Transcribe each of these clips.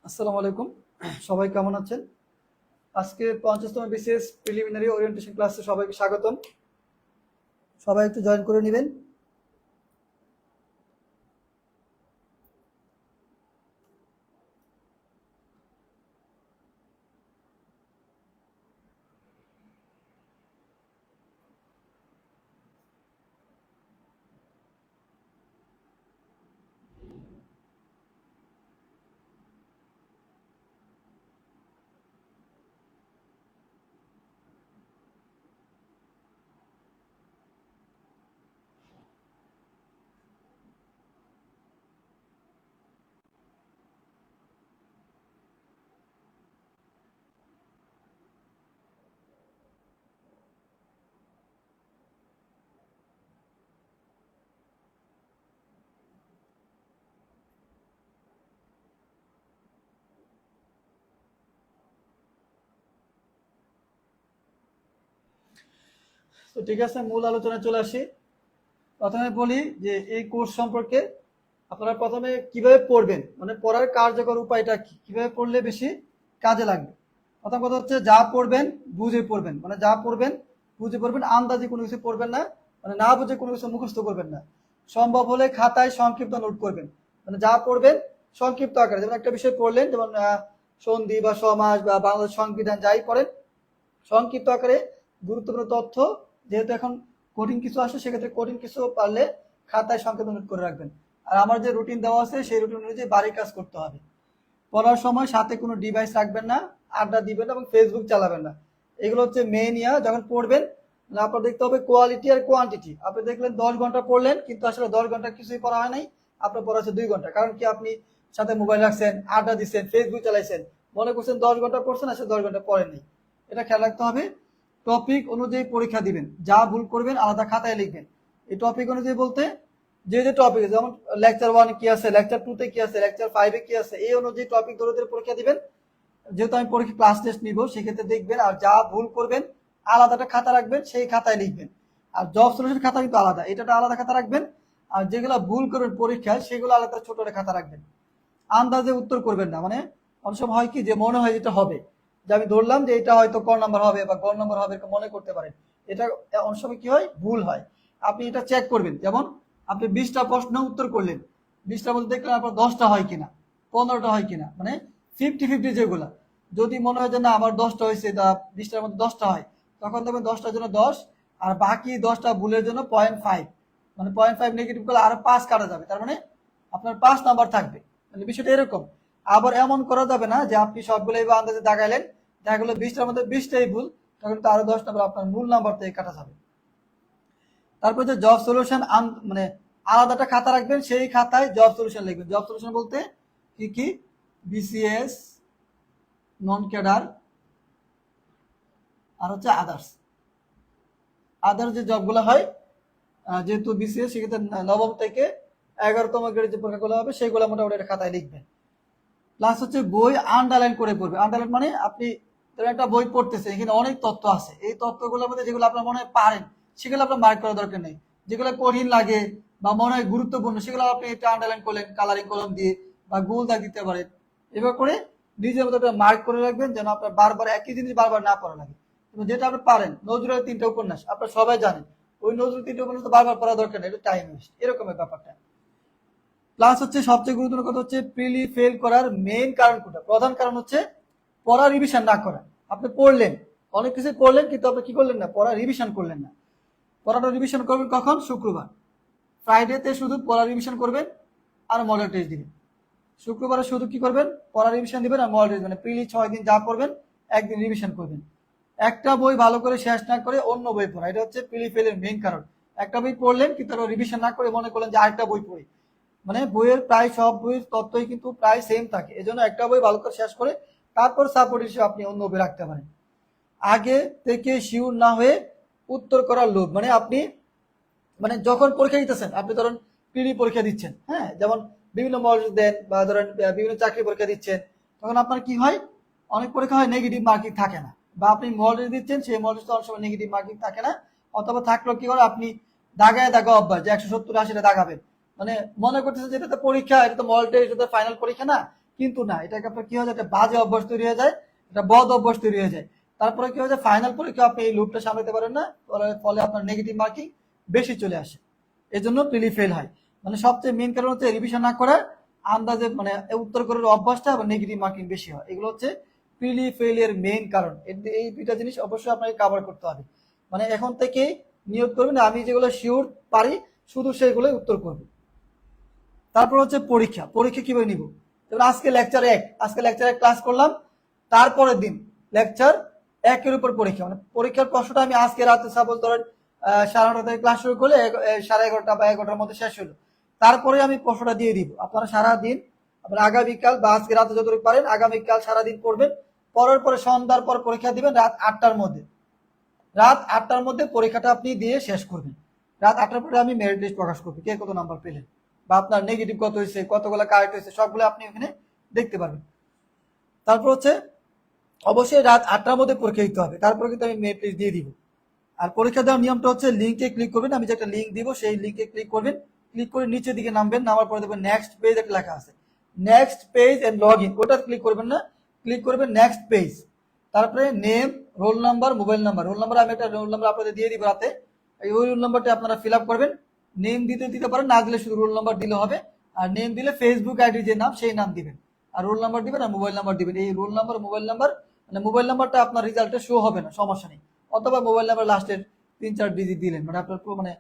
আসসালামু আলাইকুম। সবাই কেমন আছেন? আজকে 50তম বিসিএস প্রিলিমিনারি ওরিয়েন্টেশন ক্লাসে সবাইকে স্বাগতম। সবাই একটু জয়েন করে নেবেন। তো ঠিক আছে, মূল আলোচনায় চলে আসি। প্রথমে বলি যে এই কোর্স সম্পর্কে আপনারা প্রথমে কিভাবে পড়বেন, মানে পড়ার কার্যকর উপায়টা কি, কিভাবে পড়লে বেশি কাজে লাগবে। প্রথম কথা হচ্ছে যা পড়বেন বুঝে পড়বেন, মানে যা পড়বেন বুঝে পড়বেন, আন্দাজে কোনো কিছু পড়বেন না, মানে না বুঝে কোনো কিছু মুখস্থ করবেন না। সম্ভব হলে খাতায় সংক্ষিপ্ত নোট করবেন, মানে যা পড়বেন সংক্ষিপ্ত আকারে। যেমন একটা বিষয় পড়লেন, যেমন সন্ধি বা সমাজ বা বাংলাদেশ সংবিধান, যাই পড়েন সংক্ষিপ্ত আকারে গুরুত্বপূর্ণ তথ্য, যেহেতু এখন কঠিন কিছু আসে সেক্ষেত্রে কঠিন কিছু পারলে খাতায় সংক্ষিপ্ত নোট করে রাখবেন। আর আমার যে রুটিন দেওয়া আছে সেই রুটিন অনুযায়ী বাড়ির কাজ করতে হবে। পড়ার সময় সাথে কোনো ডিভাইস রাখবেন না, আড্ডা দিবেন না এবং ফেসবুক চালাবেন না। এগুলো হচ্ছে মেইন ইয়া। যখন পড়বেন আপনার দেখতে হবে কোয়ালিটি আর কোয়ান্টিটি। আপনি দেখলেন 10 ঘন্টা পড়লেন কিন্তু আসলে 10 ঘন্টা কিছুই পড়া হয় নাই, আপনার পড়া হচ্ছে 2 ঘন্টা। কারণ কি, আপনি সাথে মোবাইল রাখছেন, আড্ডা দিচ্ছেন, ফেসবুক চালাইছেন, মনে করছেন 10 ঘন্টা পড়ছেন, আসলে 10 ঘন্টা পড়েননি। এটা খেয়াল রাখতে হবে। টপিক অনুযায়ী পরীক্ষা দিবেন, যা ভুল করবেন আলাদা খাতায় লিখবেন। এই টপিক অনুযায়ী বলতে যে যে টপিক, যেমন লেকচার 1 কি আছে, লেকচার 2 তে কি আছে, লেকচার 5 কি আছে, এই অনুযায়ী টপিক ধরে ধরে পরীক্ষা দিবেন। যেহেতু আমি পরীক্ষা ক্লাস টেস্ট নিব সেক্ষেত্রে দেখবেন, আর যা ভুল করবেন আলাদাটা খাতা রাখবেন, সেই খাতায় লিখবেন। আর জব সলিউশন খাতা কিন্তু আলাদা, এটা আলাদা খাতা রাখবেন। আর যেগুলো ভুল করবেন পরীক্ষায় সেগুলো আলাদা ছোট খাতা রাখবেন। আন্দাজে উত্তর করবেন না, মানে অনেক সময় হয় কি যে মনে হয় যেটা হবে, যে আমি ধরলাম যে এটা হয়তো ক নাম্বার হবে বা গ নাম্বার হবে, মনে করতে পারেন। এটা অনেক সময় কি হয়, ভুল হয়। আপনি এটা চেক করবেন। যেমন আপনি 20টা প্রশ্ন উত্তর করলেন, 20টা মধ্যে দেখলেন আপনার 10টা হয় কিনা, 15টা হয় কিনা, মানে 50-50 যেগুলা। যদি মনে হয় যে না আমার 10টা হয়েছে, 20টার মধ্যে 10টা হয়, তখন দেখবেন 10টার জন্য 10, আর বাকি 10টা ভুলের জন্য 0.5, মানে 0.5 নেগেটিভ করলে আরো 5 কাটা যাবে, তার মানে আপনার 5 নাম্বার থাকবে। মানে বিষয়টা এরকম। আবার এমন করা যাবে না যে আপনি সবগুলো এবার আন্দাজে দাগাইলেন, দেখা গেলো 20টার মধ্যে 20টাই ভুল, তখন তো আরো 10 নাম্বার আপনার মূল নাম্বার থেকে কাটা যাবে। তারপর যে জব সলিউশন, মানে আলাদাটা খাতা রাখবেন, সেই খাতায় জব সলিউশন লিখবেন। জব সলিউশন বলতে কি কি, বিসিএস, নন ক্যাডার, আর হচ্ছে আদার্স। আদার্স যে জবগুলো হয়, যেহেতু বিসিএস সেক্ষেত্রে নবম থেকে 11তম গ্রেডের যে পরীক্ষাগুলো হবে সেগুলো মোটামুটি একটা খাতায় লিখবেন। প্লাস হচ্ছে বই আন্ডারলাইন করে পড়বে। আন্ডারলাইন মানে আপনি ধরেন একটা বই পড়তেছেন, এখানে অনেক তথ্য আছে, এই তথ্যগুলোর মধ্যে যেগুলো আপনার মনে হয় পারেন সেগুলো আপনার মার্ক করার দরকার নেই। যেগুলো কঠিন লাগে বা মনে হয় গুরুত্বপূর্ণ সেগুলো আপনি একটা আন্ডারলাইন করলেন কালারিং কলম দিয়ে বা গোল দাগ দিতে পারেন। এবার করে নিজের মতো একটা মার্ক করে রাখবেন, যেন আপনার বারবার একই জিনিস বারবার না পড়া লাগে। এবং যেটা আপনি পারেন, নজরুলের 3টা উপন্যাস আপনার সবাই জানেন, ওই নজরুল 3টা উপন্যাস তো বারবার পড়া দরকার নেই, এটা টাইম ওয়েস্ট, এরকমের ব্যাপারটা। প্লাস হচ্ছে সবচেয়ে গুরুত্বপূর্ণ কথা হচ্ছে প্রিলি ফেল করার মেইন কারণ কোনটা, প্রধান কারণ হচ্ছে পড়া রিভিশন না করা। আপনি পড়লেন, অনেক কিছু পড়লেন কিন্তু আপনি কি করলেন না, পড়া রিভিশন করলেন না। পড়াটা রিভিশন করবেন কখন, শুক্রবার। ফ্রাইডেতে শুধু পড়া রিভিশন করবেন আর মডেল টেস্ট দিবেন। শুক্রবারে শুধু কি করবেন, পড়া রিভিশন দিবেন আর মডেল টেস্ট, মানে প্রিলি 6 দিন যা পড়বেন একদিন রিভিশন করবেন। একটা বই ভালো করে শেষ না করে অন্য বই পড়া, এটা হচ্ছে প্রিলি ফেলের মেইন কারণ। একটা বই পড়লেন কিন্তু রিভিশন না করে মনে করলেন যে আরেকটা বই পড়ি, মানে বইয়ের প্রায় সব বইয়ের তত্ত্বই কিন্তু প্রায় সেম থাকে, এজন্য একটা বই ভালো করে শেষ করে তারপর সাপোর্ট হিসেবে আপনি অন্য বই রাখতে পারেন। আগে থেকে শিওর না হয়ে উত্তর করার লোভ, মানে আপনি, মানে যখন পরীক্ষা দিতেছেন, আপনি ধরেন প্রিলি পরীক্ষা দিচ্ছেন, হ্যাঁ, যেমন বিভিন্ন মডেল দেন বা ধরেন বিভিন্ন চাকরি পরীক্ষা দিচ্ছেন, তখন আপনার কি হয়, অনেক পরীক্ষা হয় নেগেটিভ মার্কিং থাকে না, বা আপনি মডেল দিচ্ছেন সেই মডেল অনেক সময় নেগেটিভ মার্কিং থাকে না, অথবা থাকলেও কি করে আপনি দাগায় দাগা অভ্যাস, যে 170-80 দাগাবেন, মানে মনে করতেছেন যে এটা তো পরীক্ষা, এটা তো মডেল টেস্ট, এটা তো ফাইনাল পরীক্ষা না, কিন্তু না, এটাকে আপনার কি হয়ে যায়, একটা বাজে অভ্যাস তৈরি হয়ে যায়, একটা বদ অভ্যাস তৈরি হয়ে যায়। তারপরে কি হয়ে যায়, ফাইনাল পরীক্ষা আপনি এই লুপটা সামলাতে পারেন না, ফলে আপনার নেগেটিভ মার্কিং বেশি চলে আসে, এজন্য প্রিলি ফেল হয়। মানে সবচেয়ে মেন কারণ হচ্ছে রিভিশন না করা, আন্দাজে মানে উত্তর করার অভ্যাসটা আবার নেগেটিভ মার্কিং বেশি হয়, এগুলো হচ্ছে প্রিলি ফেলের মেইন কারণ। এই দুইটা জিনিস অবশ্যই আপনাকে কভার করতে হবে। মানে এখন থেকে নিয়োগ করবেন আমি যেগুলো শিওর পারি শুধু সেগুলোই উত্তর করব। তারপর হচ্ছে পরীক্ষা, পরীক্ষা কিভাবে নিব, যেমন আজকে লেকচার 1 ক্লাস করলাম, তারপরের দিন লেকচার 1-এর উপর পরীক্ষা। মানে পরীক্ষার প্রশ্নটা আমি আজকে রাতে সাপোজ ধরেন 9:30 থেকে ক্লাস শুরু করলে 11:30 বা 11টার মধ্যে শেষ হলো, তারপরে আমি প্রশ্নটা দিয়ে দিব। আপনারা সারাদিন, আপনারা আগামীকাল বা আজকে রাতে যতটুকু পারেন আগামীকাল সারাদিন পড়বেন, পড়ার পরে সন্ধ্যার পর পরীক্ষা দিবেন রাত 8টার মধ্যে পরীক্ষাটা আপনি দিয়ে শেষ করবেন। রাত 8টার পরে আমি মেরিট লিস্ট প্রকাশ করবো, কে কত নাম্বার পেলেন বা আপনার নেগেটিভ কত হয়েছে, কতগুলো কারেক্ট হয়েছে, সবগুলো আপনি ওখানে দেখতে পারবেন। তারপর হচ্ছে অবশ্যই রাত 8টার মধ্যে পরীক্ষা দিতে হবে, তারপরে কিন্তু আমি মেরিট লিস্ট দিয়ে দিব। আর পরীক্ষা দেওয়ার নিয়মটা হচ্ছে লিঙ্কে ক্লিক করবেন, আমি যে একটা লিঙ্ক দিব সেই লিঙ্কে ক্লিক করবেন, ক্লিক করে নিচের দিকে নামবেন, নামার পরে দেখবেন নেক্সট পেজ একটা লেখা আছে, next page and log in, ওটা ক্লিক করবেন না, ক্লিক করবেন নেক্সট পেজ। তারপরে name, roll number, mobile number, roll number আমি একটা রোল নাম্বার আপনাদের দিয়ে দিব রাতে, ওই রোল নাম্বারটা আপনারা ফিল আপ করবেন। নেম দিতে পারেন, না দিলে শুধু রোল নাম্বার দিলে হবে। আর নেম দিলে ফেসবুক আইডি যে নাম সেই নাম দিবেন, আর রোল নাম্বার দিবেন আর মোবাইল নাম্বার দিবেন। এই রোল নাম্বার মোবাইল নাম্বার, মানে মোবাইল নাম্বারটা আপনার রেজাল্টে শো হবে না, সমস্যা নেই, অথবা মোবাইল নাম্বার লাস্টের 3-4 ডিজিট দিলেন, মানে আপনার মানে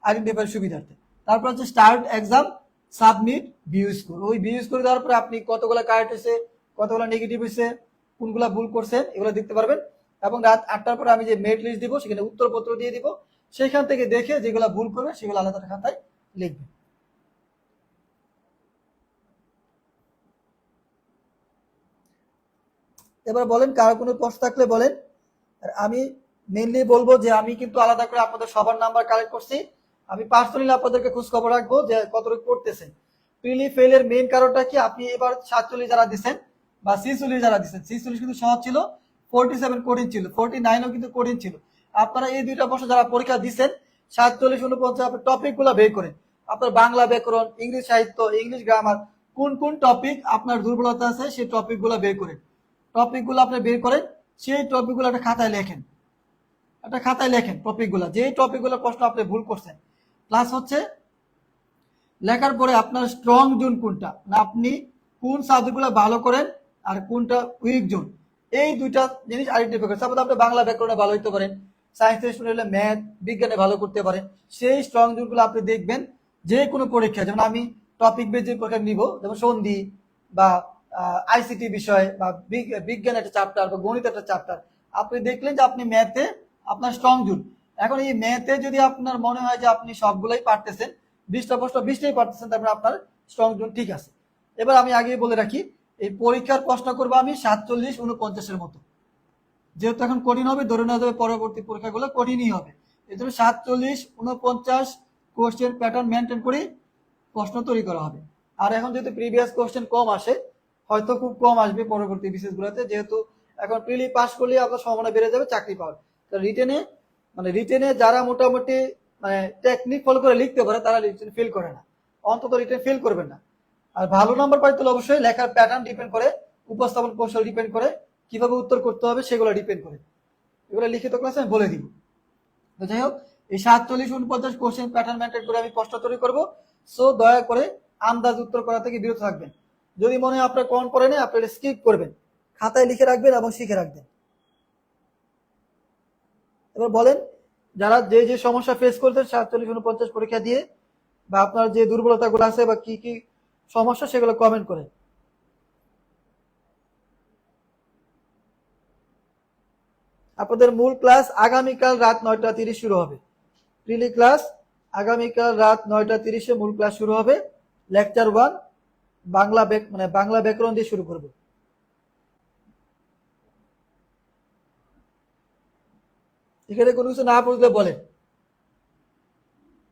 আইডেন্টিফাই সুবিধার্থে। তারপর হচ্ছে start exam, submit, view score. ওই ভিউ স্কোর দেওয়ার পরে আপনি কতগুলো কারেক্ট হয়েছে, কতগুলো নেগেটিভ হয়েছে, কোনগুলো ভুল করছেন, এগুলো দেখতে পারবেন। এবং রাত 8টার পরে আমি যে মেরিট লিস্ট দিব সেখানে উত্তরপত্র দিয়ে দিব, সেখান থেকে দেখে যেগুলো ভুল করবে সেগুলো আলাদা খাতায় লিখবেন। এবার বলেন কারো কোনো প্রশ্ন থাকলে বলেন। আর আমি মেনলি বলবো যে আমি কিন্তু আলাদা করে আপনাদের সবার নাম্বার কালেক্ট করছি, আমি পার্সোনালি আপনাদেরকে খোঁজ খবর রাখবো যে কতটুকু করতেছেন। প্রিলি ফেলের মেইন কারণটা কি, আপনি এবার 47 যারা দিচ্ছেন বা 46 যারা দিচ্ছেন, 46 কিন্তু সহজ ছিল, 47 কঠিন ছিল, 49ও কিন্তু কঠিন ছিল। আপনারা এই দুইটা বছর যারা পরীক্ষা দিচ্ছেন 47, 49 আপনার টপিক গুলা বের করেন, আপনার বাংলা ব্যাকরণ, ইংলিশ সাহিত্য, ইংলিশ গ্রামার, কোন কোন টপিক আপনার দুর্বলতা আছে সেই টপিক গুলা বের করেন, টপিক গুলো আপনি বের করেন, সেই টপিক গুলো একটা খাতায় লেখেন টপিক গুলা, যে টপিক গুলো প্রশ্ন আপনি ভুল করছেন। প্লাস হচ্ছে লেখার পরে আপনার স্ট্রং জোন কোনটা, না আপনি কোন সাবজেক্ট গুলো ভালো করেন আর কোনটা উইক জোন, এই দুইটা জিনিস আইডেন্টিফাই করেন। সাপোজ আপনি বাংলা ব্যাকরণে ভালো হইতে পারেন, সায়েন্স স্টুডেন্ট হলে ম্যাথ বিজ্ঞানে ভালো করতে পারেন, সেই স্ট্রং জোন গুলো আপনি দেখবেন যে কোনো পরীক্ষা। যেমন আমি টপিক বেজ যে পরীক্ষা নিব, যেমন সন্ধি বা আইসিটি বিষয় বা বিজ্ঞান একটা চ্যাপ্টার বা গণিত একটা চ্যাপ্টার, আপনি দেখলেন যে আপনি ম্যাথে আপনার স্ট্রং জোন। এখন এই ম্যাথে যদি আপনার মনে হয় যে আপনি সবগুলোই পারতেছেন, 20টা প্রশ্ন 20টাই পারতেছেন, তারপরে আপনার স্ট্রং জোন ঠিক আছে। এবার আমি আগেই বলে রাখি, এই পরীক্ষার প্রশ্ন করবো আমি 47, 49-এর মতো, যেহেতু এখন কঠিন হবে, ধরে নেওয়া যাবে পরবর্তী পরীক্ষাগুলো কঠিনই হবে, এই জন্য 47, 49 কোশ্চেন প্যাটার্ন মেনটেন করে প্রশ্ন তৈরি করা হবে। আর এখন যেহেতু প্রিভিয়াস কোশ্চেন কম আসে, হয়তো খুব কম আসবে পরবর্তী বিশেষ গুলোতে, যেহেতু এখন প্রিলি পাস করলে আপনার সম্ভাবনা বেড়ে যাবে চাকরি পাওয়ার। তো রিটেনে যারা মোটামুটি মানে টেকনিক ফলো করে লিখতে পারে তারা রিটেন ফেল করে না, অন্তত রিটেন ফেল করবেন না। আর ভালো নাম্বার পাইতে হলে অবশ্যই লেখার প্যাটার্ন ডিপেন্ড করে, উপস্থাপন কৌশল ডিপেন্ড করে, কিভাবে উত্তর করতে হবে সেগুলো ডিপেন্ড করে, এগুলো লিখিত ক্লাসে আমি বলে দিব। তো যাই হোক, এই 47, 49 কোশ্চেন প্যাটার্ন মেনটেন করে আমি প্রশ্ন তৈরি করবো। সো দয়া করে আন্দাজ উত্তর করা থেকে বিরত থাকবেন। যদি মনে হয় আপনার কম পড়ে নেই, আপনি স্কিপ করবেন, খাতায় লিখে রাখবেন এবং শিখে রাখবেন। এবার বলেন যারা যে যে সমস্যা ফেস করতেন 47, 49 পরীক্ষা দিয়ে, বা আপনার যে দুর্বলতাগুলো আছে বা কি কি সমস্যা সেগুলো কমেন্ট করেন। আপনাদের মূল ক্লাস আগামীকাল রাত 9:30 শুরু হবে। প্রিলি ক্লাস আগামীকাল রাত 9:30 মূল ক্লাস শুরু হবে। লেকচার 1 বাংলা ব্যাকরণ দিয়ে শুরু করব। এখানে কোনো কিছু না বুঝলে বলেন,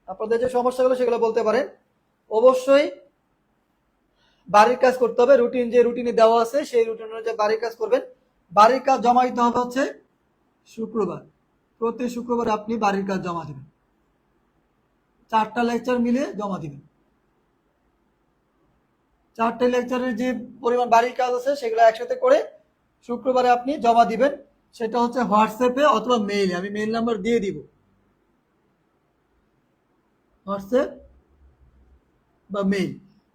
আপনাদের যে সমস্যাগুলো সেগুলো বলতে পারেন। অবশ্যই বাড়ির কাজ করতে হবে, যে রুটিনে দেওয়া আছে সেই রুটিন অনুযায়ী বাড়ির কাজ করবেন। বাড়ির কাজ জমা দিতে হবে হচ্ছে শুক্রবার, প্রতি শুক্রবার আপনি বাড়ির কাজ জমা দিবেন, 4টা লেকচার মিলে জমা দিবেন। 4টে লেকচারের যে পরিমাণ বাড়ির কাজ আছে সেগুলো একসাথে করে শুক্রবারে আপনি জমা দিবেন। সেটা হচ্ছে হোয়াটসঅ্যাপে অথবা মেইলে, আমি মেইল নাম্বার দিয়ে দিব। হোয়াটসঅ্যাপ বা মেইল,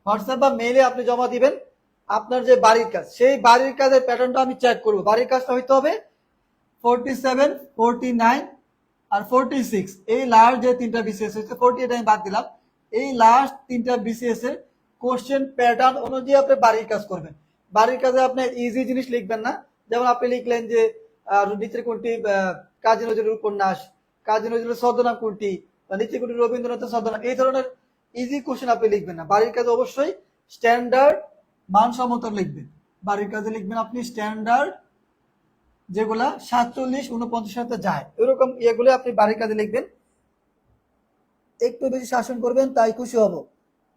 হোয়াটসঅ্যাপ বা মেইলে আপনি জমা দিবেন আপনার যে বাড়ির কাজ, সেই বাড়ির কাজের প্যাটার্নটা আমি চেক করব। বাড়ির কাজটা হইতে হবে 47, 49 আর 46, এই লাস্ট যে 3টা বিসিএস হচ্ছে, 48 আমি বাদ দিলাম। এই লাস্ট 3টা বিসিএস এর কোশ্চেন প্যাটার্ন অনুযায়ী আপনি বাড়ির কাজ করবেন। বাড়ির কাজে আপনি ইজি জিনিস লিখবেন না, যেমন আপনি লিখলেন যে নিচের কোনটি কাজী নজরুল উপন্যাস, কাজী নজরুলের ছদ্মনাম কোনটি, বা নিচের কোনটি রবীন্দ্রনাথের ছদ্মনাম, এই ধরনের ইজি কোশ্চেন আপনি লিখবেন না। বাড়ির কাজে অবশ্যই স্ট্যান্ডার্ড মানসম্মত লিখবেন। বাড়ির কাজে লিখবেন আপনি স্ট্যান্ডার্ড, যেগুলা 47, 49 সাথে যায়, এরকম ইয়েগুলো আপনি বাড়ির কাজে লিখবেন। একটু বেশি শাসন করবেন, তাই খুশি হব।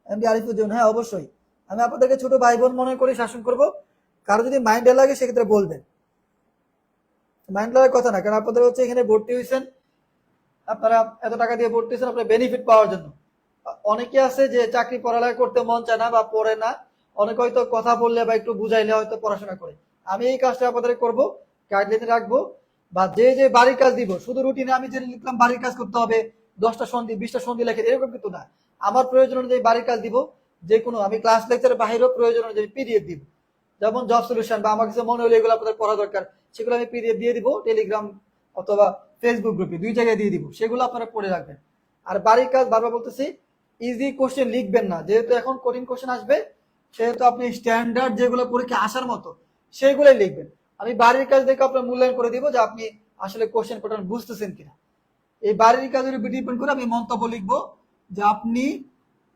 এমডি আরিফুজ্জামান, হ্যাঁ অবশ্যই আমি আপনাদেরকে ছোট ভাই বোন মনে করে শাসন করব। কারো যদি মাইন্ডে লাগে সেক্ষেত্রে বলবেন, মাইন্ড লাগার কথা না, কারণ আপনাদের হচ্ছে এখানে ভর্তি হয়েছেন, আপনারা এত টাকা দিয়ে ভর্তি হয়েছেন আপনার বেনিফিট পাওয়ার জন্য। অনেকে আছে যে চাকরি পড়ালেখা করতে মন চায় না বা পড়ে না, অনেকে হয়তো কথা বললে বা একটু বুঝাইলে হয়তো পড়াশোনা করে। আমি এই কাজটা আপনাদের করবো, গাইডলাইনে রাখবো। বা যে যে বাড়ির কাজ দিব, শুধু রুটিনে আমি যে লিখলাম বাড়ির কাজ করতে হবে 10টা সন্ধি 20টা সন্ধি লেখে, এরকম কিন্তু না। আমার প্রয়োজন অনুযায়ী বাড়ির কাজ দিব। যে কোনো আমি ক্লাস লেকচারের বাইরেও প্রয়োজন অনুযায়ী পিডিএফ দিব, যেমন জব সলিউশন বা আমার কাছে মনে হলো এগুলো আপনাদের পড়া দরকার, সেগুলো আমি পিডিএফ দিয়ে দিব টেলিগ্রাম অথবা ফেসবুক গ্রুপে, 2 জায়গায় দিয়ে দিব, সেগুলো আপনারা পড়ে রাখবেন। আর বাড়ির কাজ বারবার বলতেছি, ইজি কোশ্চেন লিখবেন না, যেহেতু এখন কঠিন কোশ্চেন আসবে, সেহেতু আপনি স্ট্যান্ডার্ড যেগুলো পরীক্ষা আসার মতো সেগুলোই লিখবেন। আমি বাড়ির কাজ দেখে আপনার মূল্যায়ন করে দিব যে আপনি আসলে কোশ্চেন প্যাটার্ন বুঝতেছেন কিনা। এই বাড়ির কাজের উপর ডিপেন্ড করে আমি মন্তব্য লিখবো যে আপনি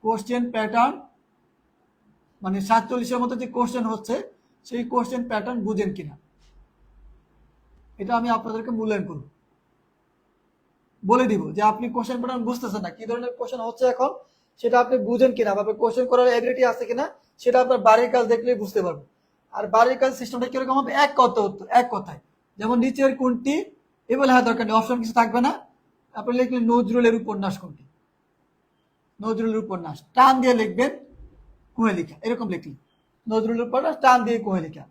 কোশ্চেন প্যাটার্ন, মানে 47-এর মতো যে কোশ্চেন হচ্ছে সেই কোশ্চেন প্যাটার্ন বুঝেন কিনা, এটা আমি আপনাদেরকে মূল্যায়ন করব। বলে দিব যে আপনি কোশ্চেন প্যাটার্ন বুঝতেছেন না, কি ধরনের কোশ্চেন হচ্ছে এখন সেটা আপনি বুঝেন কিনা, বা কোশ্চেন করার এবিলিটি আছে কিনা, সেটা আপনার বাড়ির কাজ দেখলেই বুঝতে পারবেন। আর বাড়ির কাজ সিস্টেমটা কিরকম হবে, এক কথা উত্তর, এক কথায়। যেমন নিচের কোনটি এবার লেখা দরকার নেই, অপশন কিছু থাকবে না। আপনি লিখলেন নজরুলের উপন্যাস কোনটি, নজরুলের উপন্যাস টান দিয়ে লিখবেন কোহেলিকা, এরকম লিখলেন নজরুলের উপন্যাস টান দিয়ে কোহেলিকা,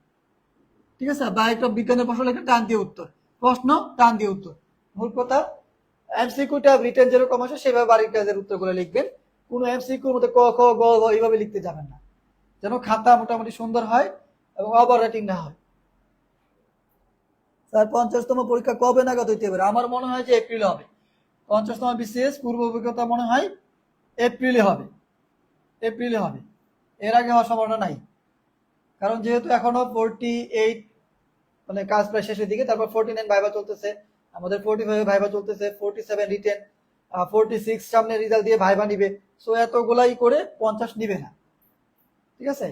ঠিক আছে। বা একটা বিজ্ঞানের প্রশ্ন লিখলেন টান দিয়ে উত্তর, প্রশ্ন টান দিয়ে উত্তর। মূল কথা এমসিকিউটা রিটেন যেরকম আসে সেভাবে বাড়ির কাজের উত্তরগুলো লিখবেন। কোনো এমসিকিউর মধ্যে ক খ গ ঘ এইভাবে লিখতে যাবেন না, যেন খাতা মোটামুটি সুন্দর হয় এবং ওভার রাইটিং না হয়। স্যার 50তম পরীক্ষা কবে নাগাদ হইতে পারে? আমার মনে হয় যে এপ্রিলে হবে। 50তম বিসিএস পূর্ব অভিজ্ঞতা মনে হয় এপ্রিলে হবে, এপ্রিলে হবে, এর আগে হওয়ার সম্ভাবনা নাই। কারণ যেহেতু এখনো 48 মানে কাজ প্রায় শেষের দিকে, তারপর 49 ভাইবা চলতেছে, আমাদের 45 ভাইবা চলতেছে, 47 রিটেন, 46 সামনে রেজাল্ট দিয়ে ভাইবা নিবে। সো এতগুলাই করে 50 নিবে না, ঠিক আছে।